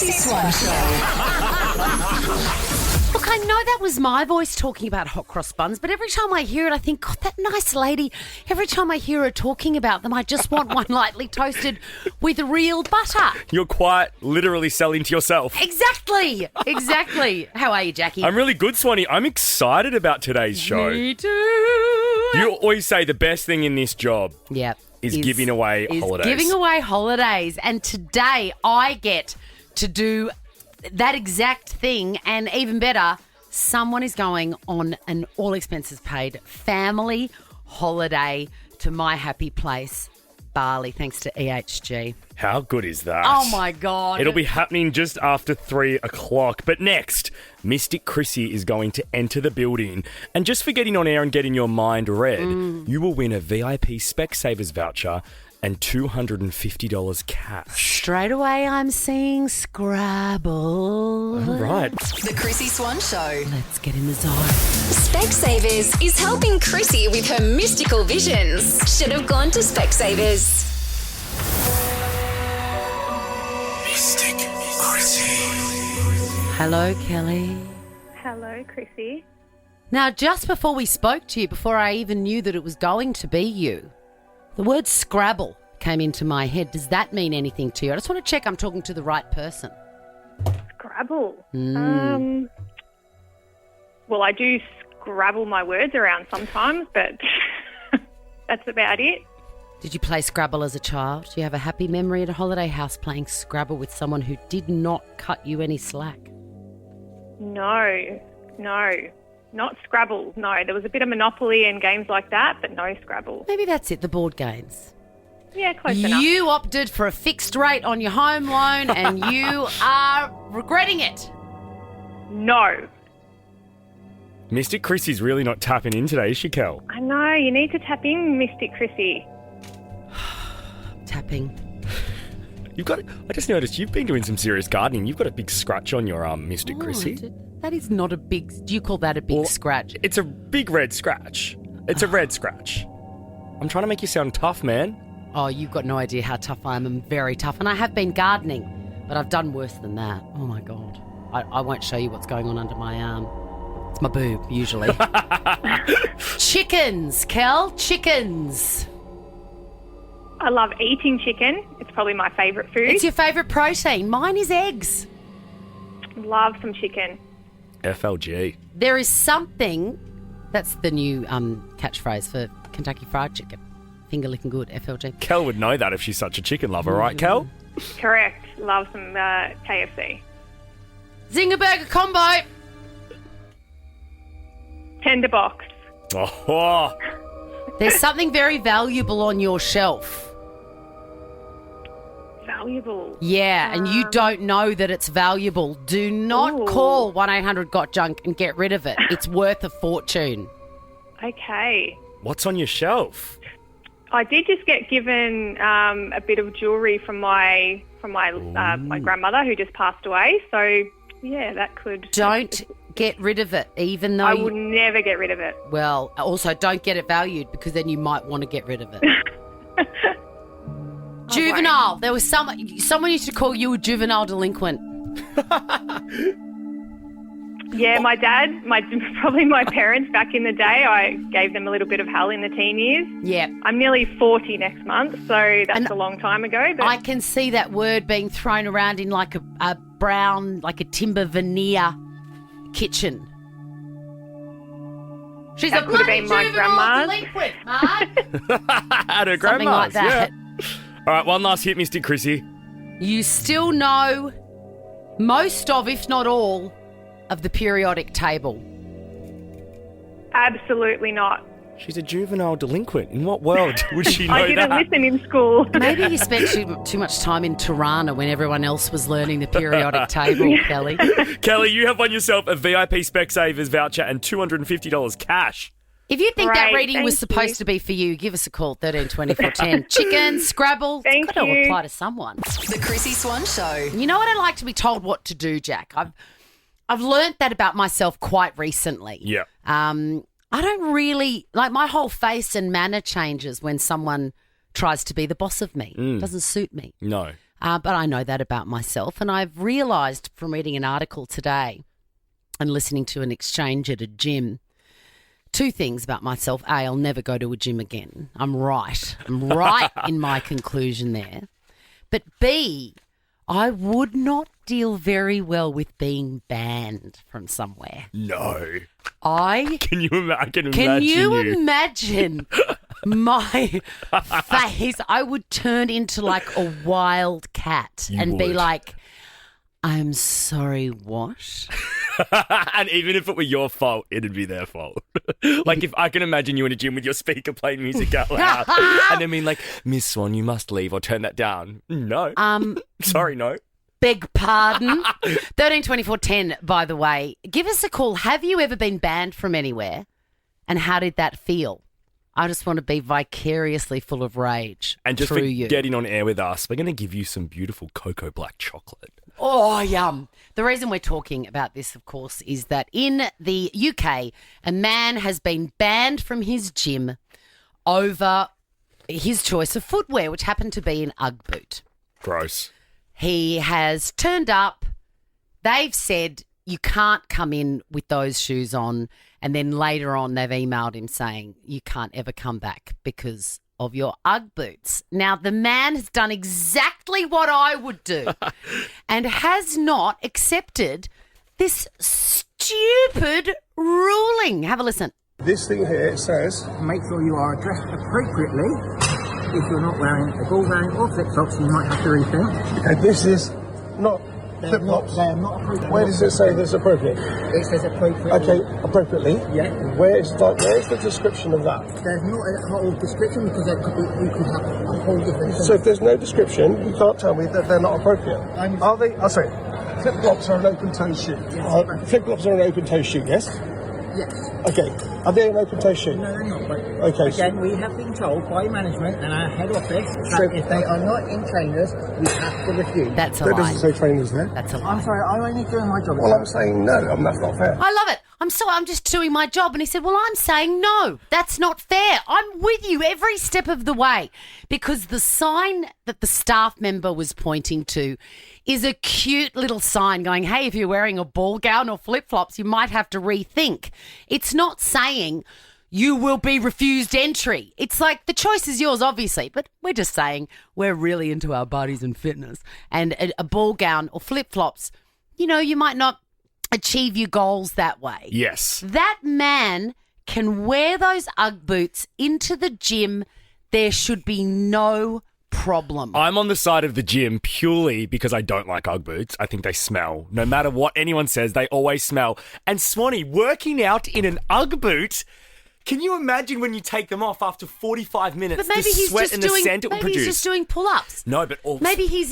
Chrissie Swan Show. Look, I know that was my voice talking about hot cross buns, but every time I hear it, I think, God, that nice lady, every time I hear her talking about them, I just want one lightly toasted with real butter. You're quite literally selling to yourself. Exactly. How are you, Jackie? I'm really good, Swanee. I'm excited about today's show. Me too. You always say the best thing in this job is giving away holidays. Giving away holidays. And today I get to do that exact thing, and even better, someone is going on an all expenses paid family holiday to my happy place, Bali, thanks to EHG. How good is that? Oh, my God. It'll be happening just after 3 o'clock. But next, Mystic Chrissie is going to enter the building. And just for getting on air and getting your mind read, you will win a VIP Specsavers voucher and $250 cash. Straight away, I'm seeing Scrabble. All right. The Chrissie Swan Show. Let's get in the zone. Specsavers is helping Chrissie with her mystical visions. Should have gone to Specsavers. Mystic Chrissie. Hello, Kelly. Hello, Chrissie. Now, just before we spoke to you, before I even knew that it was going to be you, the word Scrabble came into my head. Does that mean anything to you? I just want to check I'm talking to the right person. Scrabble. Well, I do scrabble my words around sometimes, but that's about it. Did you play Scrabble as a child? Do you have a happy memory at a holiday house playing Scrabble with someone who did not cut you any slack? No, not Scrabble. No, there was a bit of Monopoly and games like that, but no Scrabble. Maybe that's it, the board games. Yeah, close enough. You opted for a fixed rate on your home loan and you are regretting it. No. Mystic Chrissie's really not tapping in today, is she, Kel? I know, you need to tap in, Mystic Chrissie. Tapping. I just noticed you've been doing some serious gardening. You've got a big scratch on your Mystic Chrissie. That is not a big... Do you call that a big scratch? It's a big red scratch. It's a red scratch. I'm trying to make you sound tough, man. Oh, you've got no idea how tough I am. I'm very tough. And I have been gardening, but I've done worse than that. Oh, my God. I won't show you what's going on under my arm. It's my boob, usually. Chickens, Kel. Chickens. I love eating chicken. It's probably my favourite food. It's your favourite protein. Mine is eggs. Love some chicken. FLG. There is something... That's the new catchphrase for Kentucky Fried Chicken. Finger licking good, FLG. Kel would know that if she's such a chicken lover, right, Kel? Correct. Love some KFC. Zinger Burger combo. Tender box. Oh. There's something very valuable on your shelf. Valuable. Yeah, and you don't know that it's valuable. Do not call 1-800-GOT-JUNK and get rid of it. It's worth a fortune. Okay. What's on your shelf? I did just get given a bit of jewellery from my grandmother who just passed away. So, yeah, that could... Don't get rid of it, even though... I would never get rid of it. Well, also don't get it valued because then you might want to get rid of it. Juvenile. There was someone used to call you a juvenile delinquent. Yeah, my dad, probably my parents back in the day, I gave them a little bit of hell in the teen years. Yeah. I'm nearly 40 next month, so that's a long time ago. But I can see that word being thrown around in like a brown, like a timber veneer kitchen. She's that a could have bloody been my juvenile grandma's. delinquent, Mark. At her Something grandma's. like that. Yeah. All right, one last hit, Mystic Chrissie. You still know most of, if not all, of the periodic table. Absolutely not. She's a juvenile delinquent. In what world would she know I didn't that? listen in school. Maybe you spent too much time in Tirana when everyone else was learning the periodic table, Kelly. Kelly, you have won yourself a VIP Specsavers voucher and $250 cash. If you think that Great, reading was thank supposed you. to be for you, give us a call, 13 24 10. Chicken, Scrabble, Thank it's got to you. apply to someone. The Chrissie Swan Show. You know what I like to be told what to do, Jack? I've learnt that about myself quite recently. Yeah. I don't really, like my whole face and manner changes when someone tries to be the boss of me. Doesn't suit me. No. But I know that about myself. And I've realised from reading an article today and listening to an exchange at a gym, two things about myself. A, I'll never go to a gym again. I'm right in my conclusion there. But B, I would not deal very well with being banned from somewhere. No. Can you imagine my face? I would turn into like a wild cat and be like, I'm sorry, what? And even if it were your fault, it'd be their fault. Like if I can imagine you in a gym with your speaker playing music out loud and then being like, Miss Swan, you must leave or turn that down. No. Sorry, no. Beg pardon. 13 24 10, by the way. Give us a call. Have you ever been banned from anywhere? And how did that feel? I just want to be vicariously full of rage. And just through for you. getting on air with us, we're going to give you some beautiful cocoa black chocolate. Oh, yum. The reason we're talking about this, of course, is that in the UK, a man has been banned from his gym over his choice of footwear, which happened to be an Ugg boot. Gross. He has turned up. They've said you can't come in with those shoes on. And then later on, they've emailed him saying you can't ever come back because of your Ugg boots. Now, the man has done exactly what I would do and has not accepted this stupid ruling. Have a listen. This thing here says, make sure you are dressed appropriately. If you're not wearing a ball gown or flip-flops, you might have to rethink. okay, this is not flip-flops. They're not appropriate. Where does it say this appropriate? It says appropriately. Okay, appropriately. Yeah. Where's the description of that? There's not a whole description because we could have a whole different thing. So if there's no description, you can't tell me that they're not appropriate. Are they? Oh, sorry. Flip-flops are an open-toe shoe. Yes. Flip-flops are an open-toe shoe, yes? Yes. Okay. Are they an open-toe shoe? No, they're not. But Okay, again, we have been told by management and our head office that if they are not in trainers, we have to refuse. That's a There lie. doesn't say trainers there. That's a lie. I'm sorry, I'm only doing my job. Well, I'm saying no. That's not fair. I love it. I'm just doing my job. And he said, well, I'm saying no, that's not fair. I'm with you every step of the way because the sign that the staff member was pointing to is a cute little sign going, hey, if you're wearing a ball gown or flip-flops, you might have to rethink. It's not saying you will be refused entry. It's like the choice is yours, obviously, but we're just saying we're really into our bodies and fitness. And a ball gown or flip-flops, you might not achieve your goals that way. Yes. That man can wear those Ugg boots into the gym. There should be no problem. I'm on the side of the gym purely because I don't like Ugg boots. I think they smell. No matter what anyone says, they always smell. And Swanee, working out in an Ugg boot, can you imagine when you take them off after 45 minutes, but maybe the he's sweat just and the doing, scent it will maybe produce? he's just doing pull-ups. No, but also... Maybe he's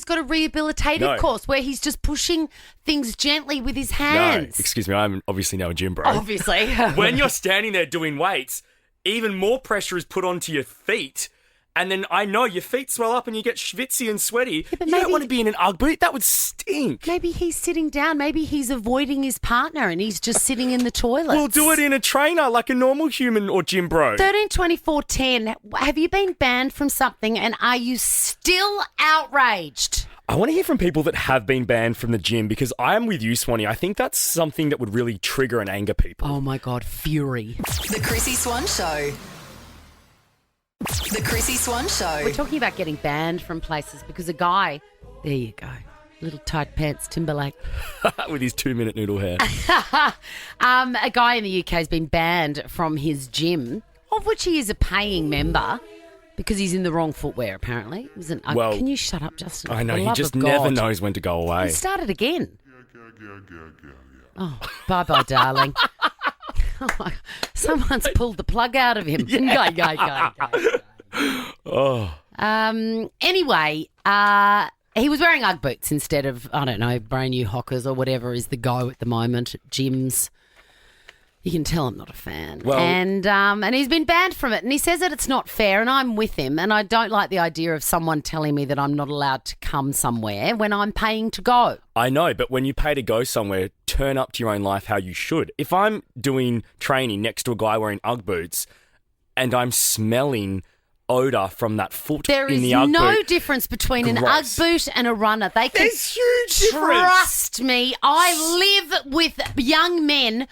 got a rehabilitative course where he's just pushing things gently with his hands. No, excuse me, I'm obviously now a gym bro. Obviously. When you're standing there doing weights, even more pressure is put onto your feet. And then I know your feet swell up and you get schwitzy and sweaty. Yeah, but you don't want to be in an Ugg boot. That would stink. Maybe he's sitting down. Maybe he's avoiding his partner and he's just sitting in the toilet. We'll do it in a trainer like a normal human or gym bro. 13 24 10. Have you been banned from something and are you still outraged? I want to hear from people that have been banned from the gym because I am with you, Swanee. I think that's something that would really trigger and anger people. Oh, my God. Fury. The Chrissie Swan Show. The Chrissie Swan Show. We're talking about getting banned from places because a guy, there you go, little tight pants Timberlake. With his 2-minute noodle hair. A guy in the UK has been banned from his gym, of which he is a paying member, because he's in the wrong footwear, apparently. It was Well, can you shut up, Justin? I know, For the he love just of never God. knows when to go away. He started again. Oh, bye-bye, darling. Oh my God. Someone's pulled the plug out of him. Go. Oh. Anyway, he was wearing Ugg boots instead of, I don't know, brand new Hockers or whatever is the go at the moment at gyms. You can tell I'm not a fan. Well- And he's been banned from it. And he says that it's not fair, and I'm with him. And I don't like the idea of someone telling me that I'm not allowed to come somewhere when I'm paying to go. I know, but when you pay to go somewhere, turn up to your own life how you should. If I'm doing training next to a guy wearing Ugg boots and I'm smelling odour from that foot There in is the Ugg no boot. difference between an Ugg Gross. boot and a runner. They can There's huge difference. trust me. I live with young men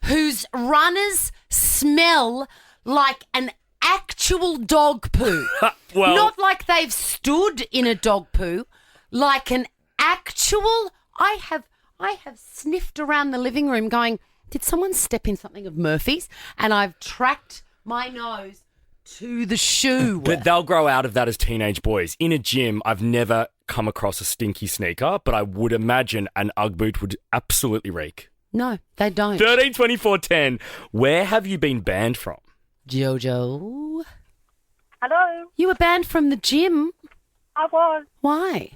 whose runners smell like an actual dog poo. Well- Not like they've stood in a dog poo, like an actual. I have sniffed around the living room going, did someone step in something of Murphy's? And I've tracked my nose to the shoe. But they'll grow out of that as teenage boys. In a gym, I've never come across a stinky sneaker, but I would imagine an Ugg boot would absolutely reek. No, they don't. 13, 24, 10. Where have you been banned from? Jojo. Hello, You were banned from the gym. I was Why?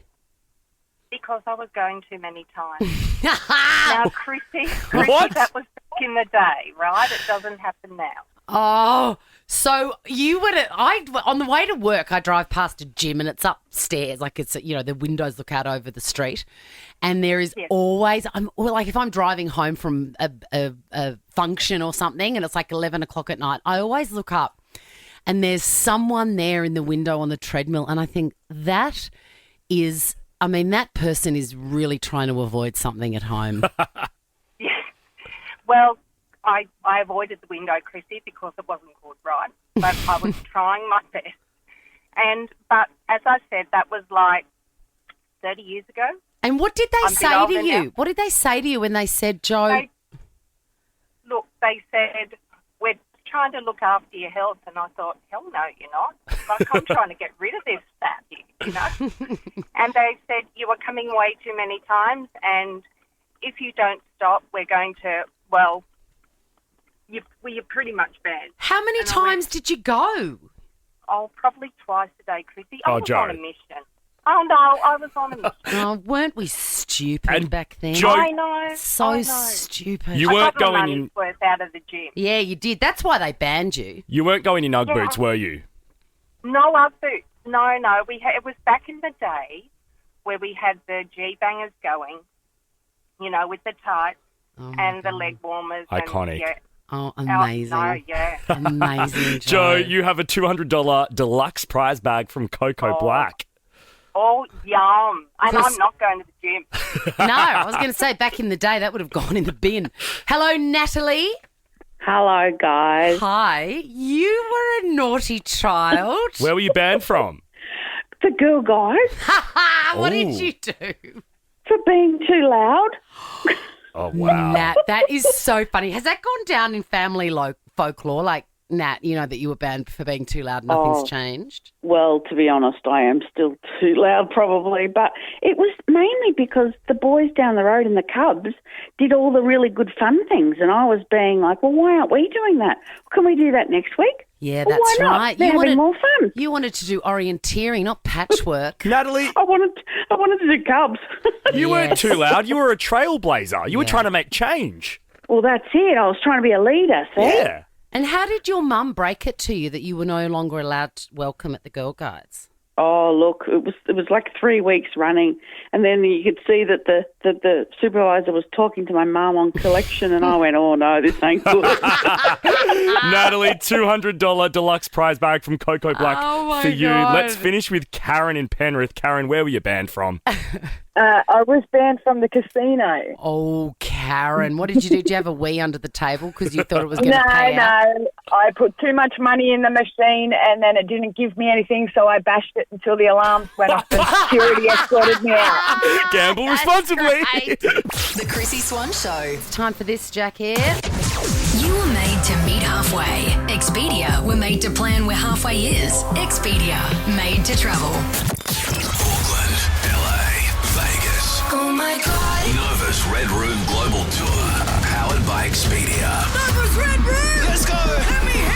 because I was going too many times. Now, Chrissie, What? that was back in the day, right? It doesn't happen now. Oh, so you would. On the way to work, I drive past a gym and it's upstairs, like it's the windows look out over the street, and there is always if I'm driving home from a function or something, and it's like 11 o'clock at night, I always look up, and there's someone there in the window on the treadmill, and I think that is. I mean, that person is really trying to avoid something at home. Yeah. Well, I avoided the window, Chrissie, because it wasn't good, right? But I was trying my best. But as I said, that was like 30 years ago. And what did they I'm a bit say to older you? now. What did they say to you when they said, Joe? They said, we're trying to look after your health. And I thought, hell no, you're not. Like, I'm trying to get rid of this fat here, And they said, you are coming way too many times. And if you don't stop, we're going to, you're pretty much banned. How many times did you go? Oh, probably twice a day, Chrissie. I Oh, was Joe. on a mission. Oh, no, I was on a mission. Oh, weren't we stupid And back then? Joe- I know. So I know. stupid. You I weren't got my going money's in. worth out of the gym. Yeah, you did. That's why they banned you. You weren't going in Ugg Yeah. boots, were you? No Ugg boots. No. It was back in the day where we had the G-bangers going, with the tights and the leg warmers. Iconic. And, yeah. Oh, amazing. Oh, no, yeah. Amazing, Joe, Joe. you have a $200 deluxe prize bag from Coco Black. Oh, yum. And Chris- I'm not going to the gym. No, I was going to say back in the day that would have gone in the bin. Hello, Natalie. Hello, guys. Hi. You were a naughty child. Where were you banned from? The girl guys What did Ooh. you do? for being too loud. Oh, wow. Nat, that is so funny. Has that gone down in family folklore? Like, Nat, that you were banned for being too loud, nothing's changed? Well, to be honest, I am still too loud probably, but it was mainly because the boys down the road in the Cubs did all the really good fun things, and I was being like, well, why aren't we doing that? Can we do that next week? Yeah, Well, that's why not? right. They're having more fun. You wanted to do orienteering, not patchwork. Natalie, I wanted to do Cubs. you weren't Yes. too loud. You were a trailblazer. You were trying to make change. Well, that's it. I was trying to be a leader, see? Yeah. And how did your mum break it to you that you were no longer allowed to welcome at the Girl Guides? Oh, look, it was like 3 weeks running, and then you could see that the supervisor was talking to my mum on collection, and I went, oh, no, this ain't good. Natalie, $200 deluxe prize bag from Coco Black Oh, my for you. God. Let's finish with Karen in Penrith. Karen, where were you banned from? I was banned from the casino. Oh, Karen, what did you do? Did you have a wee under the table because you thought it was going to No, pay out? no. I put too much money in the machine and then it didn't give me anything, so I bashed it until the alarms went off and security escorted me out. Gamble responsibly. Right. The Chrissy Swan Show. Time for this, Jack, here. You were made to meet halfway. Expedia were made to plan where halfway is. Expedia, made to travel. Auckland, LA, Vegas. Oh my God. Nova's Red Room Global Tour. Powered by Expedia. Nova's Red Room. Let's go. Let me hear.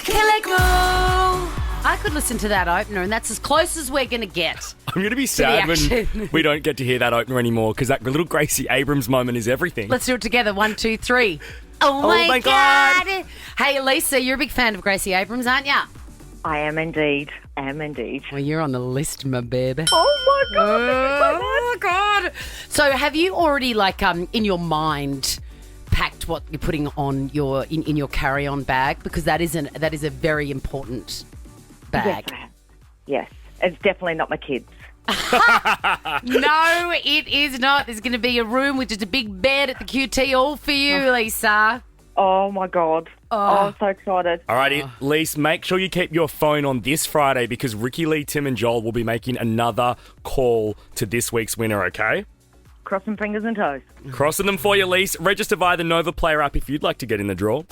Killickmo. I could listen to that opener, and that's as close as we're going to get. I'm going to be sad when action. we don't get to hear that opener anymore because that little Gracie Abrams moment is everything. Let's do it together. 1, 2, 3. Oh, my God. Hey, Lisa, you're a big fan of Gracie Abrams, aren't you? I am indeed. Well, you're on the list, my baby. Oh, my God. Oh, God. So have you already, in your mind, packed what you're putting on your in your carry-on bag? Because that is a very important bag. Yes, I have. Yes. It's definitely not my kids. No, it is not. There's going to be a room with just a big bed at the QT all for you, Lisa. Oh, my God. Oh, I'm so excited. Alrighty, Lise, make sure you keep your phone on this Friday because Ricky, Lee, Tim and Joel will be making another call to this week's winner, okay? Crossing fingers and toes. Crossing them for you, Lise. Register via the Nova Player app if you'd like to get in the draw.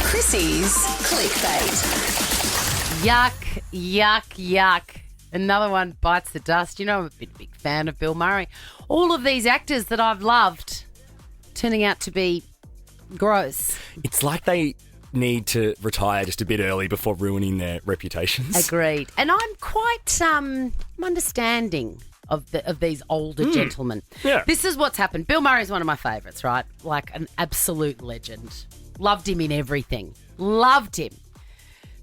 Chrissie's clickbait. Yuck, yuck, yuck. Another one bites the dust. You know, I'm a big fan of Bill Murray. All of these actors that I've loved turning out to be gross. It's like they need to retire just a bit early before ruining their reputations. Agreed. And I'm quite understanding of these older gentlemen. Yeah. This is what's happened. Bill Murray's one of my favourites, right? Like an absolute legend. Loved him in everything. Loved him.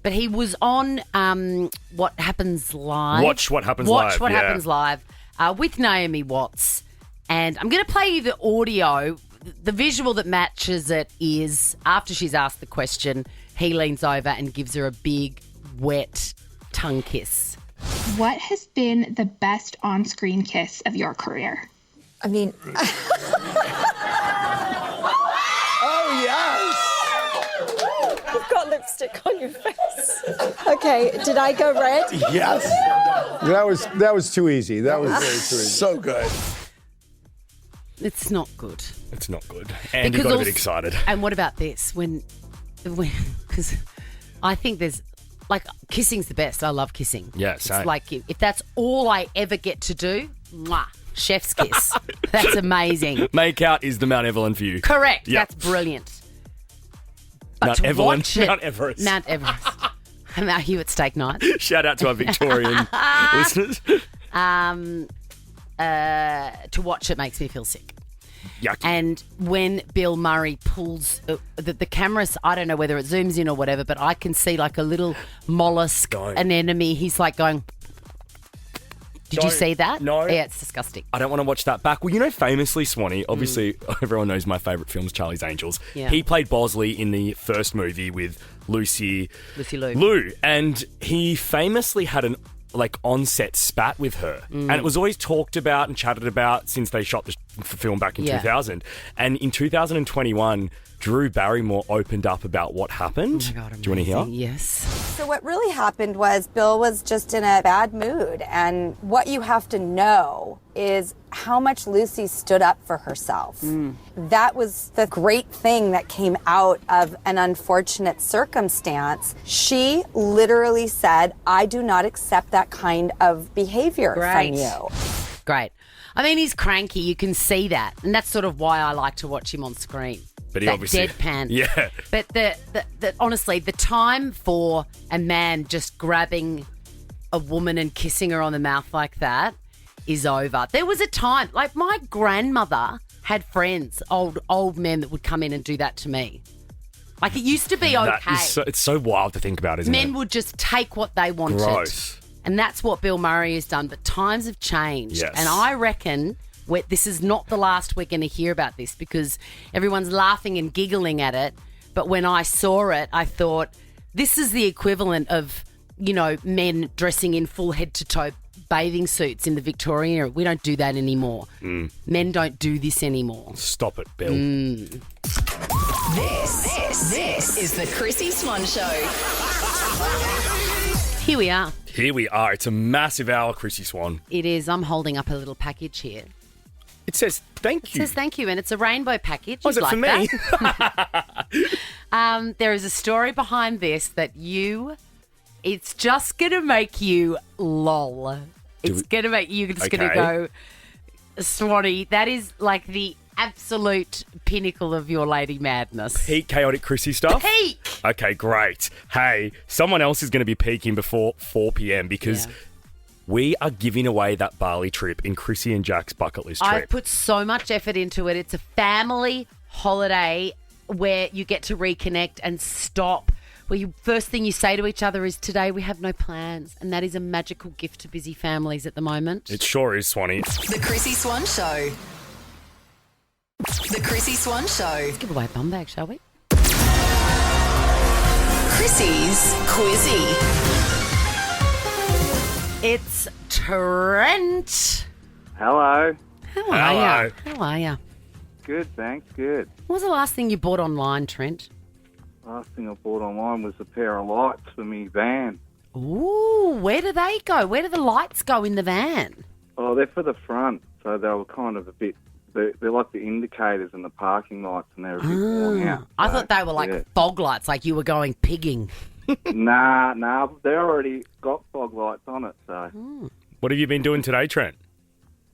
But he was on What Happens Live. Watch What Happens Live. Watch What Happens Live with Naomi Watts. And I'm going to play you the audio. The visual that matches it is after she's asked the question, he leans over and gives her a big, wet tongue kiss. What has been the best on-screen kiss of your career? I mean... Oh, yes! You've got lipstick on your face. Okay, did I go red? Yes. That was too easy. That was very too easy. So good. It's not good. It's not good. And you got a bit excited. And what about this? Because I think there's, like, kissing's the best. I love kissing. Yeah, same. It's like, if that's all I ever get to do, mwah, chef's kiss. That's amazing. Make out is the Mount Evelyn for you. Correct. Yep. That's brilliant. But Mount to Evelyn. watch it, Mount Everest. Mount Everest. I'm out here at steak night. Shout out to our Victorian listeners. To watch it makes me feel sick. Yucky. And when Bill Murray pulls the cameras, I don't know whether it zooms in or whatever, but I can see like a little mollusk, an enemy. He's like going... Did you see that? No. Yeah, it's disgusting. I don't want to watch that back. Well, you know, famously, Swanee, obviously everyone knows my favourite film's Charlie's Angels. Yeah. He played Bosley in the first movie with Lucy Liu. And he famously had an on-set spat with her. And it was always talked about and chatted about since they shot the film back in 2000. And in 2021, Drew Barrymore opened up about what happened. Oh my God, do you want to hear? Yes. So what really happened was Bill was just in a bad mood, and what you have to know is how much Lucy stood up for herself. That was the great thing that came out of an unfortunate circumstance. She literally said, I do not accept that kind of behavior from you. Great. I mean, he's cranky. You can see that. And that's sort of why I like to watch him on screen. But he that obviously... deadpan. Yeah. But the honestly, the time for a man just grabbing a woman and kissing her on the mouth like that is over. There was a time, like my grandmother had friends, old men that would come in and do that to me. Like it used to be okay. It's so wild to think about, isn't it? Men would just take what they wanted. Gross. And that's what Bill Murray has done. But times have changed. Yes. And I reckon this is not the last we're going to hear about this because everyone's laughing and giggling at it. But when I saw it, I thought, this is the equivalent of, you know, men dressing in full head-to-toe bathing suits in the Victorian era. We don't do that anymore. Men don't do this anymore. Stop it, Bill. This is the Chrissie Swan Show. Here we are. Here we are. It's a massive hour, Chrissie Swan. It is. I'm holding up a little package here. It says thank you. It says thank you, and it's a rainbow package. Oh, is it for me? There is a story behind this that it's just going to make you lol. It's going to make you just going to go, Swanee, that is like the absolute pinnacle of your lady madness. Peak chaotic Chrissie stuff? Peak! Okay, great. Hey, someone else is going to be peaking before 4 p.m. because we are giving away that Bali trip in Chrissie and Jack's bucket list trip. I've put so much effort into it. It's a family holiday where you get to reconnect and stop. Where first thing you say to each other is, today we have no plans. And that is a magical gift to busy families at the moment. It sure is, Swanee. The Chrissie Swan Show. The Chrissie Swan Show. Let's give away a bum bag, shall we? Chrissie's Quizzy. It's Trent. Hello. How are you? How are you? Good, thanks. Good. What was the last thing you bought online, Trent? Last thing I bought online was a pair of lights for me van. Ooh, where do they go? Where do the lights go in the van? Oh, they're for the front, so they were kind of a bit... They're like the indicators and the parking lights, and they're a bit worn out. I thought they were like fog lights, like you were going pigging. Nah, they already got fog lights on it, so... What have you been doing today, Trent?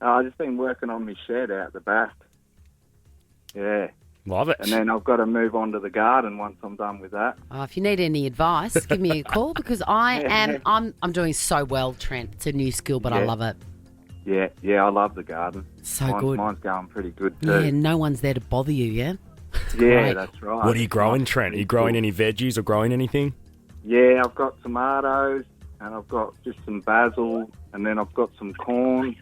I've just been working on my shed out the back. Yeah. Love it. And then I've got to move on to the garden once I'm done with that. If you need any advice, give me a call because I'm doing so well, Trent. It's a new skill, but I love it. Yeah, I love the garden. Good. Mine's going pretty good too. Yeah, no one's there to bother you, yeah? Yeah, that's right. What are you growing, Trent? Are you growing any veggies or growing anything? Yeah, I've got tomatoes and I've got just some basil and then I've got some corn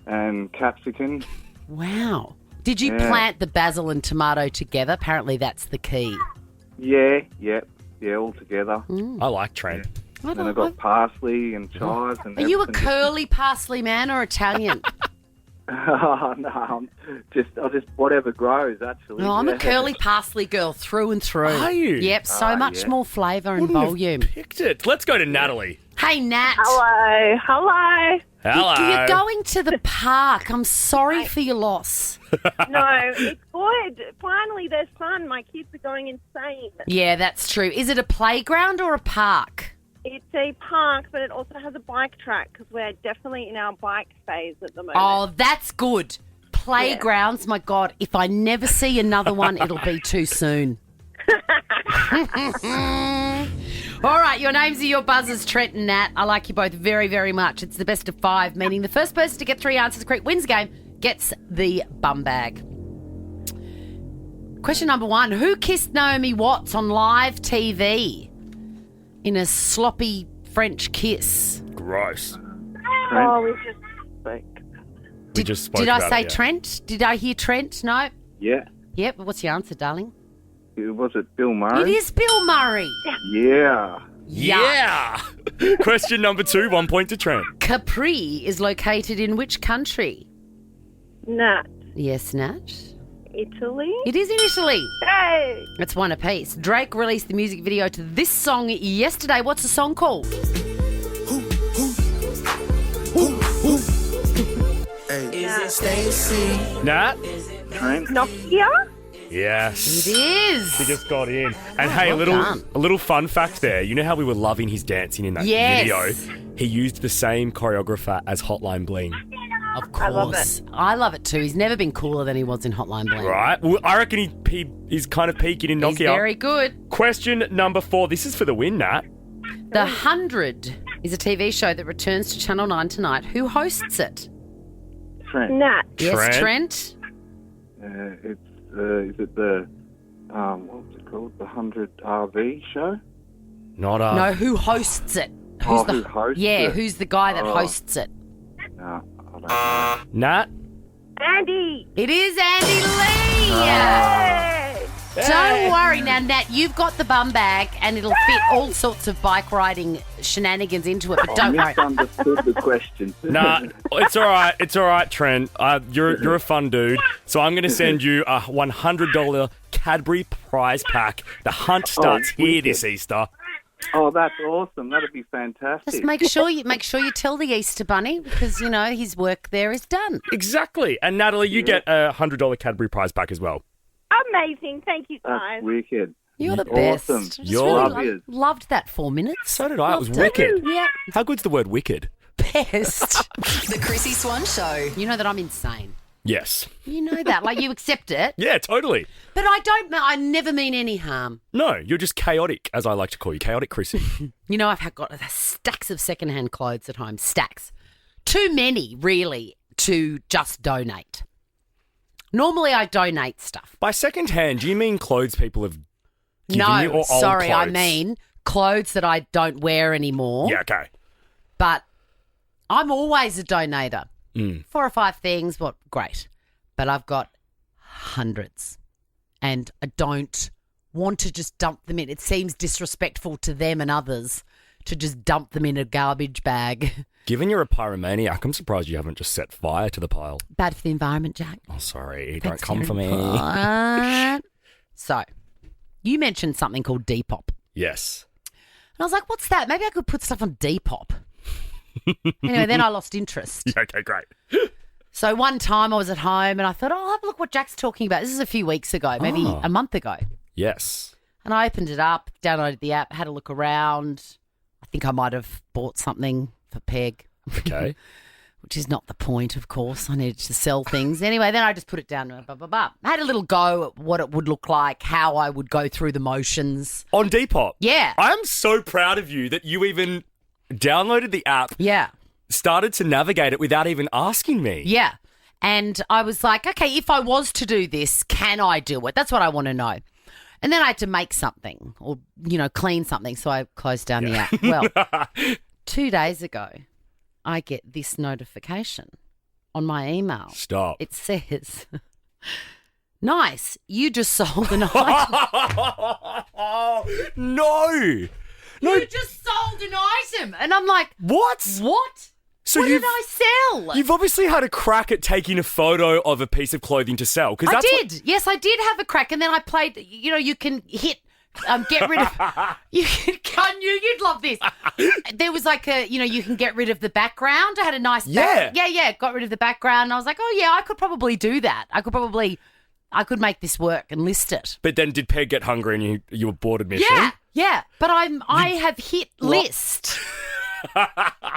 and capsicum. Wow. Did you plant the basil and tomato together? Apparently that's the key. Yeah, all together. I like Trent. And then I've got parsley and chives. And Are you a curly parsley man or Italian? Oh, no, I'll just whatever grows, actually. No, I'm a curly parsley girl through and through. Are you? Yep, so much more flavour and volume. Picked it. Let's go to Natalie. Hey, Nat. Hello. Hello. You're going to the park. I'm sorry for your loss. No, it's good. Finally, there's fun. My kids are going insane. Yeah, that's true. Is it a playground or a park? It's a park, but it also has a bike track because we're definitely in our bike phase at the moment. Oh, that's good. Playgrounds, my God, if I never see another one, it'll be too soon. All right, your names are your buzzers, Trent and Nat. I like you both very, very much. It's the best of 5, meaning the first person to get 3 answers correct wins the game, gets the bum bag. Question number 1. Who kissed Naomi Watts on live TV in a sloppy French kiss? Gross. Oh, we just spoke. We just spoke Did about I say it, yeah. Trent? Did I hear Trent? No? Yeah. Yep. What's your answer, darling? Was it Bill Murray? It is Bill Murray. Yeah. Yeah. Question number 2, 1 point to Trent. Capri is located in which country? Nat. Yes, Nat. Italy? It is in Italy. Hey! It's one apiece. Drake released the music video to this song yesterday. What's the song called? Is it Stacy? Nat? Trent? Nokia? Yes. It is. He just got in. And hey, well a little fun fact there. You know how we were loving his dancing in that video? He used the same choreographer as Hotline Bling. Of course. I love it too. He's never been cooler than he was in Hotline Bling. Right. Well, I reckon he's kind of peaking in Nokia. He's very good. Question number 4. This is for the win, Nat. The 100 is a TV show that returns to Channel 9 tonight. Who hosts it? Trent. Nat. Yes, Trent. Is it the, what's it called? The 100 RV show? Not No, who hosts it? Who hosts it? Who's the guy that hosts it? No, I don't know. Nat? Andy. It is Andy Lee. Don't worry now, Nat. You've got the bum bag, and it'll fit all sorts of bike riding shenanigans into it. But don't I worry. misunderstood the question. Nah, it's all right. It's all right, Trent. You're a fun dude. So I'm going to send you a $100 Cadbury prize pack. The hunt starts here this Easter. Oh, that's awesome. That'd be fantastic. Just make sure you tell the Easter Bunny because you know his work there is done. Exactly. And Natalie, you get a $100 Cadbury prize pack as well. Amazing. Thank you, guys. That's wicked. You're the best. Awesome. You're loved that 4 minutes. So did I. It was wicked. Yeah. How good's the word wicked? Best. The Chrissie Swan Show. You know that I'm insane. Yes. You know that. Like, you accept it. Yeah, totally. But I never mean any harm. No, you're just chaotic, as I like to call you. Chaotic Chrissie. You know, I've got stacks of secondhand clothes at home. Stacks. Too many, really, to just donate. Normally, I donate stuff. By secondhand, do you mean clothes people have given you or old sorry, I clothes? mean clothes that I don't wear anymore. Yeah, okay. But I'm always a donator. 4 or 5 things, great. But I've got hundreds. And I don't want to just dump them in. It seems disrespectful to them and others to just dump them in a garbage bag. Given you're a pyromaniac, I'm surprised you haven't just set fire to the pile. Bad for the environment, Jack. Oh, sorry. That's Don't come for me. So, you mentioned something called Depop. Yes. And I was like, what's that? Maybe I could put stuff on Depop. Anyway, then I lost interest. Yeah, okay, great. So one time I was at home and I thought, I'll have a look what Jack's talking about. This is a few weeks ago, maybe a month ago. Yes. And I opened it up, downloaded the app, had a look around. I think I might have bought something for Peg. Okay. Which is not the point, of course. I needed to sell things. Anyway, then I just put it down. I had a little go at what it would look like, how I would go through the motions. On Depop? Yeah. I'm so proud of you that you even downloaded the app. Yeah. Started to navigate it without even asking me. Yeah. And I was like, okay, if I was to do this, can I do it? That's what I want to know. And then I had to make something or, clean something. So I closed down the app. Well, 2 days ago, I get this notification on my email. Stop. It says, nice, you just sold an item. No. You just sold an item. And I'm like, what? So what did I sell? You've obviously had a crack at taking a photo of a piece of clothing to sell. I did. Yes, I did have a crack. And then I played, you can hit, get rid of, I knew you'd love this. There was like you can get rid of the background. I had a nice got rid of the background. And I was like, oh yeah, I could probably do that. I could make this work and list it. But then did Peg get hungry and you were bored admission? Yeah. But I have hit list.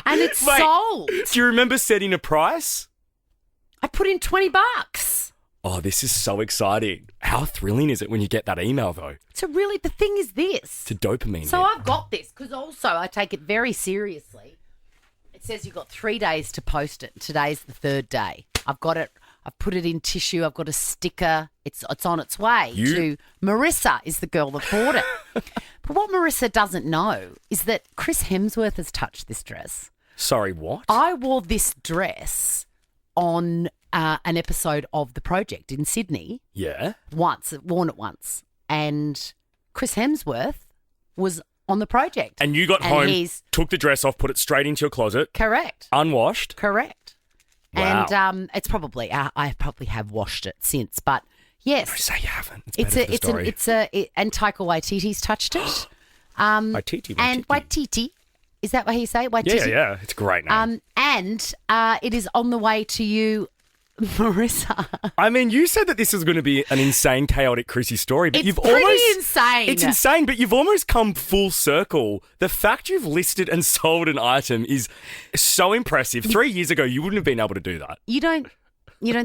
And it's sold. Do you remember setting a price? I put in $20. Oh, this is so exciting. How thrilling is it when you get that email, though? So really, the thing is this. It's a dopamine So hit. I've got this because also I take it very seriously. It says you've got 3 days to post it. Today's the third day. I've got it. I've put it in tissue. I've got a sticker. It's on its way to Marissa is the girl that bought it. But what Marissa doesn't know is that Chris Hemsworth has touched this dress. Sorry, what? I wore this dress on an episode of The Project in Sydney. Yeah. Worn it once. And Chris Hemsworth was on The Project. And you got home, took the dress off, put it straight into your closet. Correct. Unwashed. Correct. Wow. And it's probably, I probably have washed it since, but yes. Don't say you haven't. It's and Taika Waititi's touched it. Waititi. And Waititi. Is that what you say? Waititi? Yeah. It's a great name. And it is on the way to you, Marissa. I mean, you said that this was going to be an insane, chaotic Chrissie story, but It's pretty insane. It's insane, but you've almost come full circle. The fact you've listed and sold an item is so impressive. 3 years ago, you wouldn't have been able to do that. You don't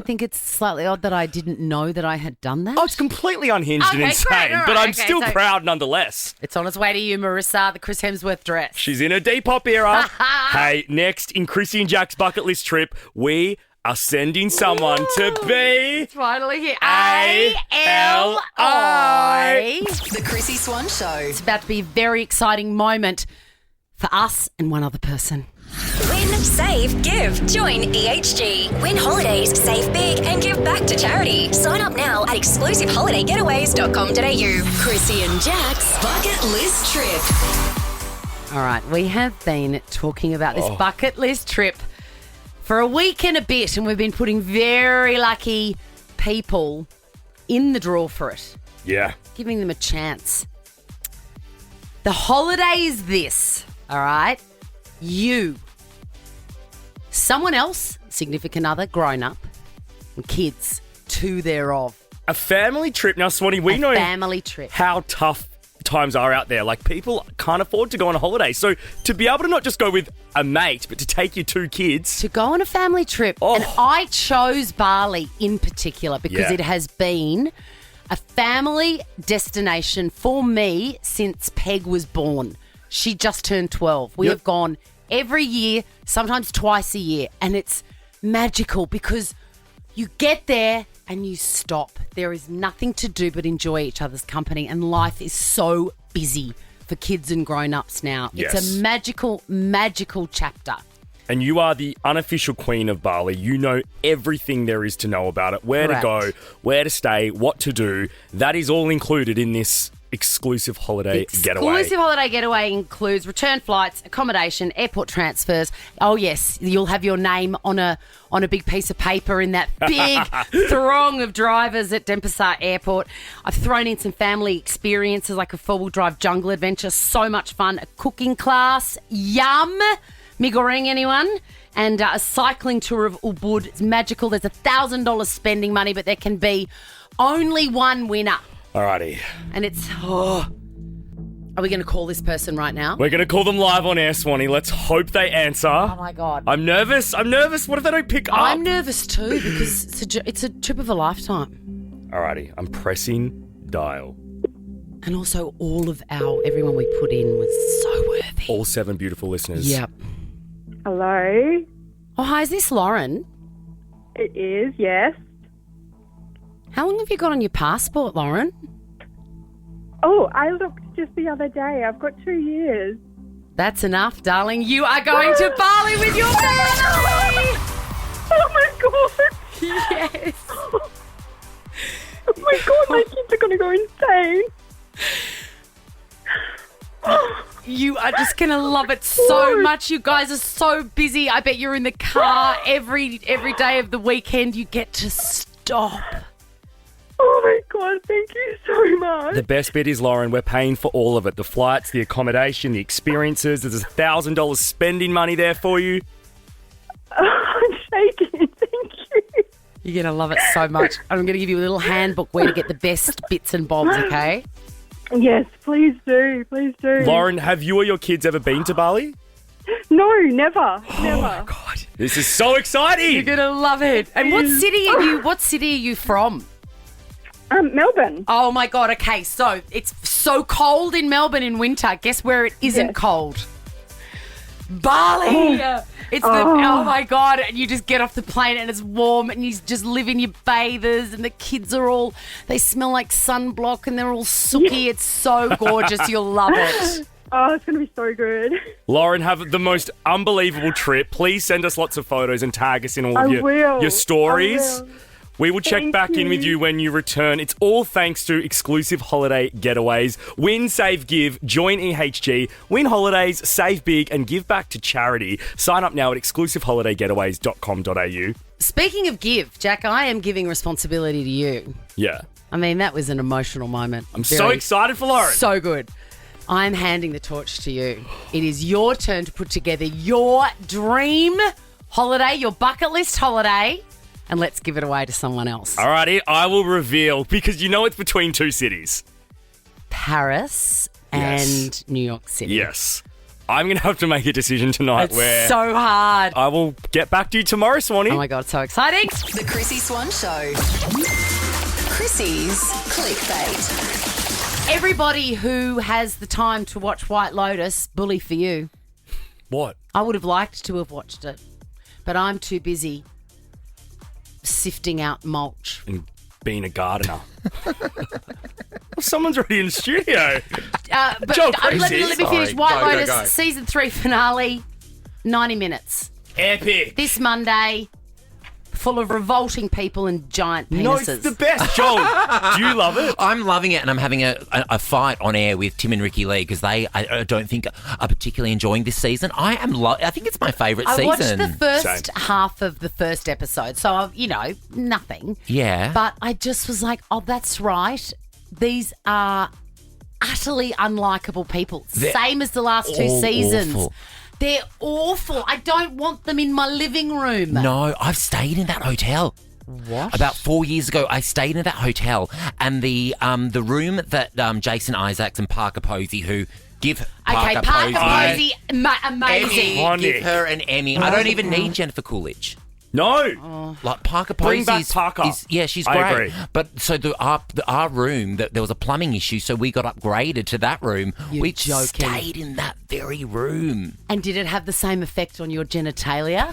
think it's slightly odd that I didn't know that I had done that? Oh, it's completely unhinged and insane, great, all right, but I'm okay, still so proud nonetheless. It's on its way to you, Marissa, the Chris Hemsworth dress. She's in a Depop era. Hey, next in Chrissie and Jack's bucket list trip, we are sending someone to be finally here. A-L-I. The Chrissie Swan Show. It's about to be a very exciting moment for us and one other person. Win, save, give. Join EHG. Win holidays, save big, and give back to charity. Sign up now at exclusiveholidayGetaways.com.au. Chrissie and Jack's bucket list trip. All right, we have been talking about this bucket list trip for a week and a bit, and we've been putting very lucky people in the draw for it. Yeah. Giving them a chance. The holiday is this, all right? You, someone else, significant other, grown up, and kids, two thereof. A family trip. Now, Swanee, we know family trip. How tough times are out there. Like, people can't afford to go on a holiday. So to be able to not just go with a mate, but to take your two kids. To go on a family trip. And I chose Bali in particular because it has been a family destination for me since Peg was born. She just turned 12. We have gone every year, sometimes twice a year, and it's magical because you get there and you stop. There is nothing to do but enjoy each other's company, and life is so busy for kids and grown-ups now. Yes. It's a magical, magical chapter. And you are the unofficial queen of Bali. You know everything there is to know about it, where to go, where to stay, what to do. That is all included in this exclusive holiday getaway. Exclusive holiday getaway includes return flights, accommodation, airport transfers. Oh yes, you'll have your name on a big piece of paper in that big throng of drivers at Denpasar Airport. I've thrown in some family experiences like a four-wheel drive jungle adventure, so much fun, a cooking class, yum, Migoreng anyone? And a cycling tour of Ubud. It's magical. There's $1,000 spending money, but there can be only one winner. Alrighty. And it's, are we going to call this person right now? We're going to call them live on air, Swanee. Let's hope they answer. Oh, my God. I'm nervous. What if they don't pick up? I'm nervous too because it's a trip of a lifetime. Alrighty. I'm pressing dial. And also everyone we put in was so worthy. All 7 beautiful listeners. Yep. Hello? Oh, hi, is this Lauren? It is, yes. How long have you got on your passport, Lauren? Oh, I looked just the other day. I've got 2 years. That's enough, darling. You are going to Bali with your family! Oh, my God. Yes. Oh, my God, my kids are going to go insane. You are just going to love it so much. You guys are so busy. I bet you're in the car every day of the weekend. You get to stop. Oh, my God. Thank you so much. The best bit is, Lauren, we're paying for all of it. The flights, the accommodation, the experiences. There's $1,000 spending money there for you. I'm shaking. Thank you. You're going to love it so much. I'm going to give you a little handbook where to get the best bits and bobs, okay? Yes, please do. Please do. Lauren, have you or your kids ever been to Bali? No, never. Oh, Never. my God. This is so exciting. You're going to love it. And what city are you from? Melbourne. Oh, my God. Okay, so it's so cold in Melbourne in winter. Guess where it isn't cold? Bali. Oh my God. And you just get off the plane and it's warm and you just live in your bathers and the kids are they smell like sunblock and they're all sooky. It's so gorgeous. You'll love it. Oh, it's going to be so good. Lauren, have the most unbelievable trip. Please send us lots of photos and tag us in all of your stories. I will. We will check back in with you when you return. It's all thanks to exclusive holiday getaways. Win, save, give. Join EHG. Win holidays, save big, and give back to charity. Sign up now at exclusiveholidayGetaways.com.au. Speaking of give, Jack, I am giving responsibility to you. Yeah. I mean, that was an emotional moment. I'm so excited for Lauren. So good. I'm handing the torch to you. It is your turn to put together your dream holiday, your bucket list holiday, and let's give it away to someone else. Alrighty, I will reveal, because you know it's between 2 cities. Paris and New York City. Yes. I'm going to have to make a decision tonight It's so hard. I will get back to you tomorrow, Swanee. Oh my God, so exciting. The Chrissie Swan Show. Chrissie's Clickbait. Everybody who has the time to watch White Lotus, bully for you. What? I would have liked to have watched it, but I'm too busy sifting out mulch. And being a gardener. Someone's already in the studio. But let me finish. White Lotus season 3 finale, 90 minutes. Epic. This Monday, full of revolting people and giant penises. No, it's the best, Joel. Do you love it? I'm loving it, and I'm having a fight on air with Tim and Ricky Lee because I don't think are particularly enjoying this season. I think it's my favourite season. I watched the first half of the first episode, so nothing. Yeah. But I just was like, oh, that's right. These are utterly unlikable people. Same as the last 2 seasons. Awful. They're awful. I don't want them in my living room. No, I've stayed in that hotel. What? About 4 years ago, I stayed in that hotel, and the room that Jason Isaacs and Parker Posey, who give Parker Posey, amazing. Emmy, give her an Emmy. I don't even need Jennifer Coolidge. No. Like Parker Bring Posey back Parker. she's I great. agree. But so our room, there was a plumbing issue, so we got upgraded to that room. You're we joking. stayed in that very room. And did it have the same effect on your genitalia?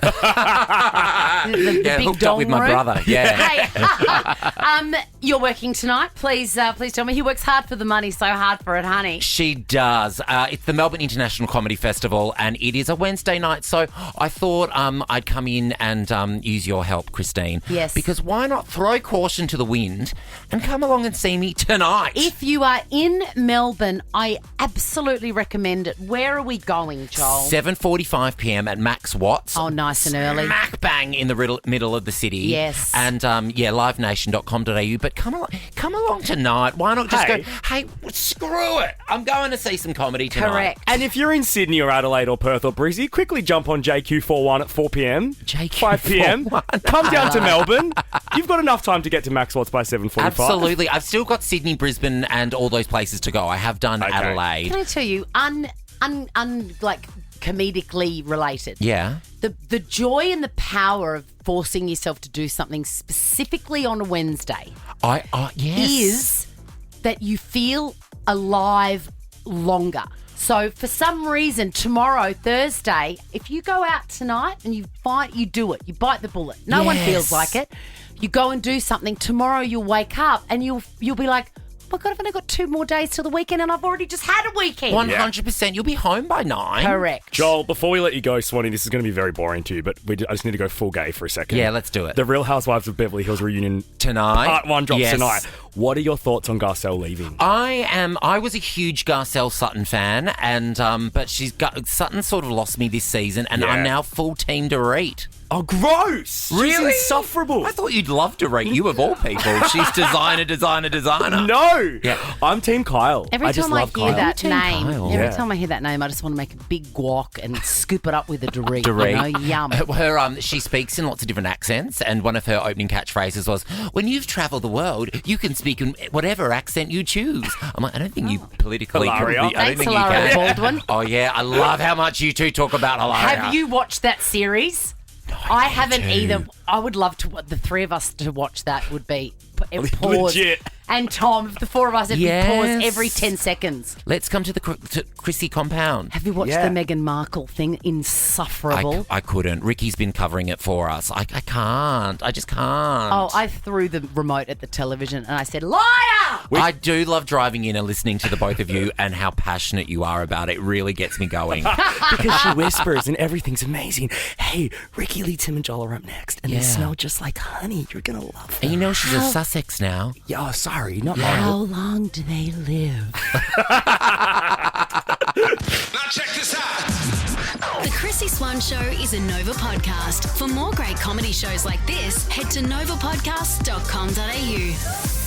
the big hooked dong up with my room? brother. Yeah. Hey, you're working tonight. Please tell me. He works hard for the money, so hard for it, honey. She does. It's the Melbourne International Comedy Festival, and it is a Wednesday night. So I thought I'd come in and use your help, Christine. Yes. Because why not throw caution to the wind and come along and see me tonight? If you are in Melbourne, I absolutely recommend it. Where are we going, Joel? 7:45 p.m. at Max Watts. Oh, nice and early. Smack bang in the middle of the city. Yes. And livenation.com.au. But come along tonight. Why not just go, hey, screw it. I'm going to see some comedy tonight. Correct. And if you're in Sydney or Adelaide or Perth or Brizzy, quickly jump on JQ41 at 4 p.m. 5 p.m. Come down to Melbourne. You've got enough time to get to Max Watts by 7:45. Absolutely. I've still got Sydney, Brisbane and all those places to go. I have done Adelaide. Can I tell you, like comedically related. Yeah. The joy and the power of forcing yourself to do something specifically on a Wednesday yes. is that you feel alive longer. So for some reason, tomorrow, Thursday, if you go out tonight and you do it, you bite the bullet. No one feels like it. You go and do something. Tomorrow you'll wake up and you'll be like, oh my God, I've only got 2 more days till the weekend and I've already just had a weekend. 100%. You'll be home by 9. Correct. Joel, before we let you go, Swanee, this is going to be very boring to you, but I just need to go full gay for a second. Yeah, let's do it. The Real Housewives of Beverly Hills reunion tonight. Part 1 drops Yes. tonight. What are your thoughts on Garcelle leaving? I was a huge Garcelle Sutton fan, and but Sutton sort of lost me this season, and I'm now full team Dorit. Oh, gross! Really? She's insufferable. I thought you'd love Dorit. You of all people. She's designer. No! Yeah. I'm team Kyle. Every time I hear that name, Kyle. time I hear that name, I just want to make a big guac and scoop it up with a Dorit. Dorit. You know, yum. She speaks in lots of different accents, and one of her opening catchphrases was, "When you've travelled the world, you can speak in whatever accent you choose." I'm like, I don't think you politically. Hilaria. I don't Thanks, think Hilaria you can. Baldwin. Oh yeah, I love how much you two talk about Hilaria. Have you watched that series? I haven't either. I would love to. The 3 of us to watch that would be pause. Legit. And Tom, the 4 of us, it'd be pause every 10 seconds. Let's come to the Chrissie compound. Have you watched the Meghan Markle thing? Insufferable. I couldn't. Ricky's been covering it for us. I can't. I just can't. Oh, I threw the remote at the television and I said, liar! I do love driving in and listening to the both of you and how passionate you are about it. It really gets me going. Because she whispers and everything's amazing. Hey, Ricky Lee, Tim and Joel are up next and they smell just like honey. You're going to love them. And you know she's a Sussex now. Yeah, oh, sorry. Not How mine. long do they live? Now check this out. The Chrissie Swan Show is a Nova podcast. For more great comedy shows like this, head to novapodcasts.com.au.